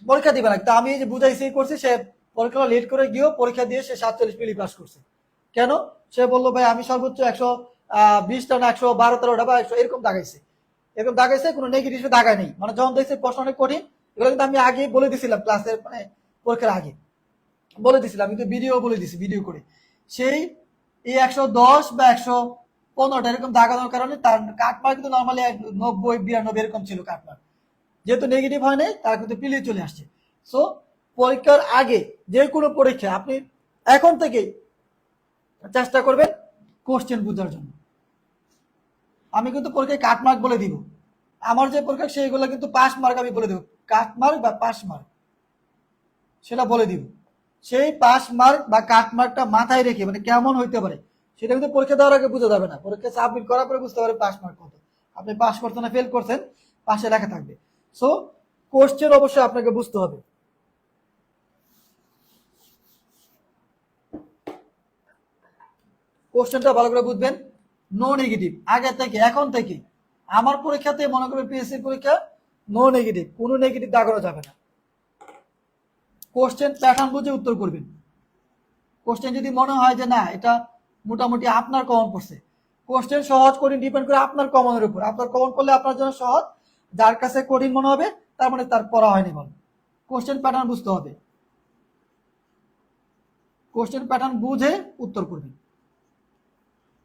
পরীক্ষা দিবে না। তো আমি যে বুঝাইছি করছি, সে পরীক্ষা লেট করে গিয়েও পরীক্ষা দিয়ে সে 47 পিলি পাস করছে। কেন? সে বললো ভাই আমি সর্বোচ্চ 120টা না 112-13টা বা 100 এরকম দাগাইছে, এরকম দাগাইছে, কোনো নেগেটিভ দাগায় নেই। মানে যখন দেখছে প্রশ্ন অনেক কঠিন, এগুলো কিন্তু আমি আগে বলে দিছিলাম, ক্লাসের মানে পরীক্ষার আগে বলে দিছিলাম, কিন্তু ভিডিও বলে দিছি, ভিডিও করে। সেই এই 110 বা 115টা এরকম দাগানোর কারণে তার কাটমার্ক কিন্তু নর্মালি 90-92 এরকম ছিল কাটমার্ক। যেহেতু নেগেটিভ হয় নাই, তার কিন্তু পিলিয়ে চলে আসছে। সো পরীক্ষার আগে যে কোনো পরীক্ষা আপনি এখন থেকে চেষ্টা করবেন কোশ্চেন বোঝার জন্য। আমি কিন্তু পরীক্ষায় কাটমার্ক বলে দিব, আমার যে পরীক্ষা সেইগুলো কিন্তু পাস মার্ক আমি বলে দেবো, কাটমার্ক বা পাস মার্ক সেটা বলে দিব। সেই পাস মার্ক বা কাটমার্কটা মাথায় রেখে, মানে কেমন হইতে পারে সেটা কিন্তু পরীক্ষা দেওয়ার আগে বোঝা যাবে না, পরীক্ষা সাবমিট করার পরে বুঝতে পারে পাস মার্ক কত, আপনি পাস করছেন না ফেল করছেন, পাশে লেখা থাকবে। সো কোশ্চেন অবশ্যই আপনাকে বুঝতে হবে। কোশ্চেনটা ভালো করে বুঝবেন, নো নেগেটিভ আগে থেকে, এখন থেকে। আমার পরীক্ষাতে মনে করবেন পিএসসি পরীক্ষা, নো নেগেটিভ, কোনো নেগেটিভ দাগানো যাবে না। কোশ্চেন প্যাটার্ন বুঝে উত্তর করবেন। কোশ্চেন যদি মনে হয় যে না এটা মোটামুটি আপনার কমন পড়ছে, কোশ্চেন সহজ কঠিন ডিপেন্ড করে আপনার কমনের উপর। আপনার কমন পড়লে আপনার জন্য সহজ, যার কাছে কঠিন মনে হবে তার মানে তার পড়া হয়নি বল। কোশ্চেন প্যাটার্ন বুঝতে হবে, কোশ্চেন প্যাটার্ন বুঝে উত্তর করবেন।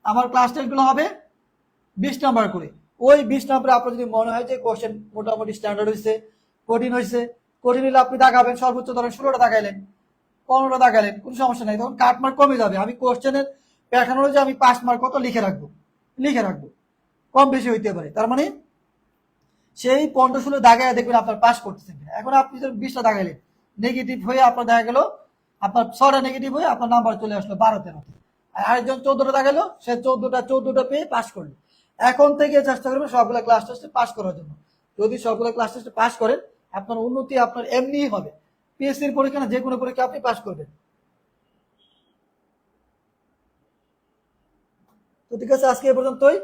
আমার ক্লাস টেস্টগুলো হবে 20 নাম্বার করে। ওই 20 নাম্বারে আপনার যদি মনে হয় যে কোশ্চেন মোটামুটি স্ট্যান্ডার্ড হয়েছে, কঠিন হয়েছে, কঠিন হলে আপনি দাগাবেন, সর্বোচ্চ ধরেন 16টা দাগাইলেন, 15টা দাগাইলেন, কোনো সমস্যা নাই, তখন কাট মার্ক কমে যাবে। আমি কোশ্চেনের প্যাটার্ন অনুযায়ী আমি পাস মার্ক কত লিখে রাখবো, লিখে রাখবো, কম বেশি হইতে পারে। তার মানে সেই 15-16 দাগায় দেখবেন আপনার পাস করতেছেন। এখন আপনি যদি 20টা দাগাইলেন, নেগেটিভ হয়ে আপনার দেখা গেল আপনার 6টা নেগেটিভ হয়ে আপনার নাম্বার চলে আসলো 12-13তে। আর আরেকজন 14টা দেখালো, সে 14টা পেয়ে পাস করলো। এখন থেকে চেষ্টা করবেন সবগুলো ক্লাস টেস্টে পাস করার জন্য। যদি সবগুলো ক্লাস টেস্টে পাস করেন, আপনার উন্নতি আপনার এমনিই হবে। পিএসসির পরীক্ষা না, যে কোনো পরীক্ষা আপনি পাস করবেন। তো ঠিক আছে, আজকে এ পর্যন্তই।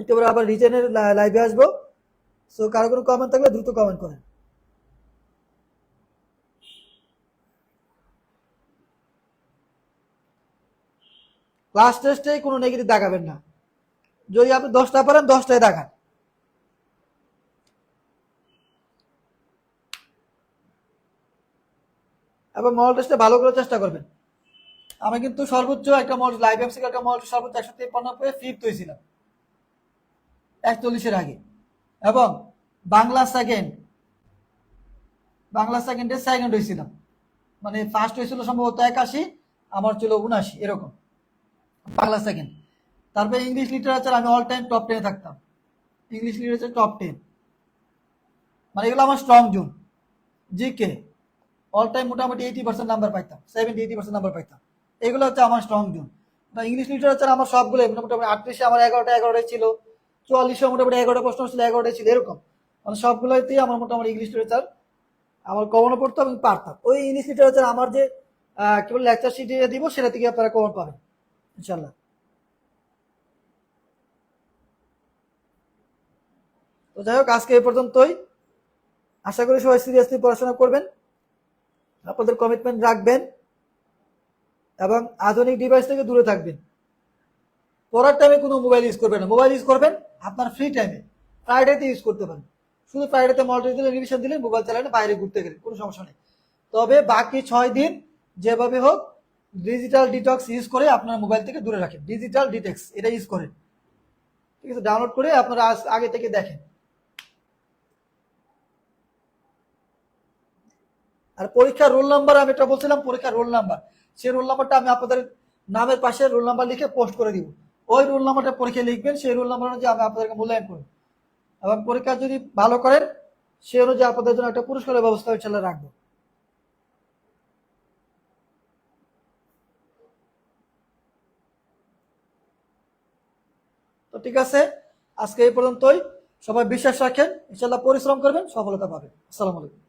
একটু পরে আবার রিটেনের লাইভে আসবো। সো কারো কোনো কমেন্ট থাকলে দ্রুত কমেন্ট করেন। ক্লাস টেস্টে কোনো নেগেটিভ দেখাবেন না। যদি আপনি 10টা পারেন 10টাই দেখান। এবং মডেল টেস্টে ভালো করে চেষ্টা করবেন। আমি কিন্তু সর্বোচ্চ একটা মডেল লাইভ এমসিকিউ একটা মডেল সর্বোচ্চ 153 পেয়ে ফিফথ হয়েছিলাম 41-এর আগে। এবং বাংলা সেকেন্ডে সেকেন্ড হয়েছিলাম, মানে ফার্স্ট হয়েছিল সম্ভবত 81, আমার ছিল 79 এরকম বাংলা সেকেন্ড। তারপরে ইংলিশ লিটারেচার আমি অল টাইম টপ 10 থাকতাম, ইংলিশ লিটারেচার টপ 10, মানে এগুলো আমার strong zone. GK all time মোটামুটি 80% নাম্বার পাইতাম, 70-80% নাম্বার পাইতাম। এগুলো হচ্ছে আমার স্ট্রং জোন। ইংলিশ লিটারেচার আমার সবগুলো মোটামুটি 38 আমার 11টা ছিল, 44 মোটামুটি 11টা প্রশ্ন ছিল, 11টা ছিল এরকম। মানে সবগুলোতেই আমার মোটামুটি ইংলিশ লিটারেচার আমার কমনও পড়তো এবং পারতাম। ওই ইংলিশ লিটারেচার আমার যে কেবল লেকচার শিটে দিব সেটা থেকে আপনারা কমন পাবেন ইনশাল্লাহ। তো যাই হোক, আজকে এই পর্যন্তই। আশা করি সবাই সিরিয়াসলি পড়াশোনা করবেন, আপনাদের কমিটমেন্ট রাখবেন এবং আধুনিক ডিভাইস থেকে দূরে থাকবেন। পড়ার টাইমে কোনো মোবাইল ইউজ করবেন না। মোবাইল ইউজ করবেন আপনার ফ্রি টাইমে, ফ্রাইডেতে ইউজ করতে পারেন। শুধু ফ্রাইডেতে মডেল দিলে রিভিশন দিলে মোবাইল চালালে বাইরে ঘুরতে গেলে কোনো সমস্যা নেই। তবে বাকি 6 দিন যেভাবে হোক ডিজিটাল ডিটক্স ইউজ করে আপনার মোবাইল থেকে দূরে রাখেন। ডিজিটাল ডিটেক্স এটা ইউজ করেন, ঠিক আছে? ডাউনলোড করে আপনারা আগে থেকে দেখেন। আর পরীক্ষার রোল নাম্বার, আমি এটা বলছিলাম পরীক্ষার রোল নাম্বার, সেই রোল নাম্বারটা আমি আপনাদের নামের পাশে রোল নাম্বার লিখে পোস্ট করে দিব। ওই রোল নাম্বারটা পরীক্ষায় লিখবেন, সেই রোল নাম্বার অনুযায়ী আমি আপনাদেরকে মূল্যায়ন করব এবং পরীক্ষা যদি ভালো করেন সেই অনুযায়ী আপনাদের জন্য একটা পুরস্কারের ব্যবস্থা ইনশাআল্লাহ রাখবো। তো ঠিক আছে, আজকে এই পর্যন্তই। সবাই বিশ্বাস রাখেন, ইনশাআল্লাহ পরিশ্রম করবেন, সফলতা পাবেন। আসসালামু আলাইকুম।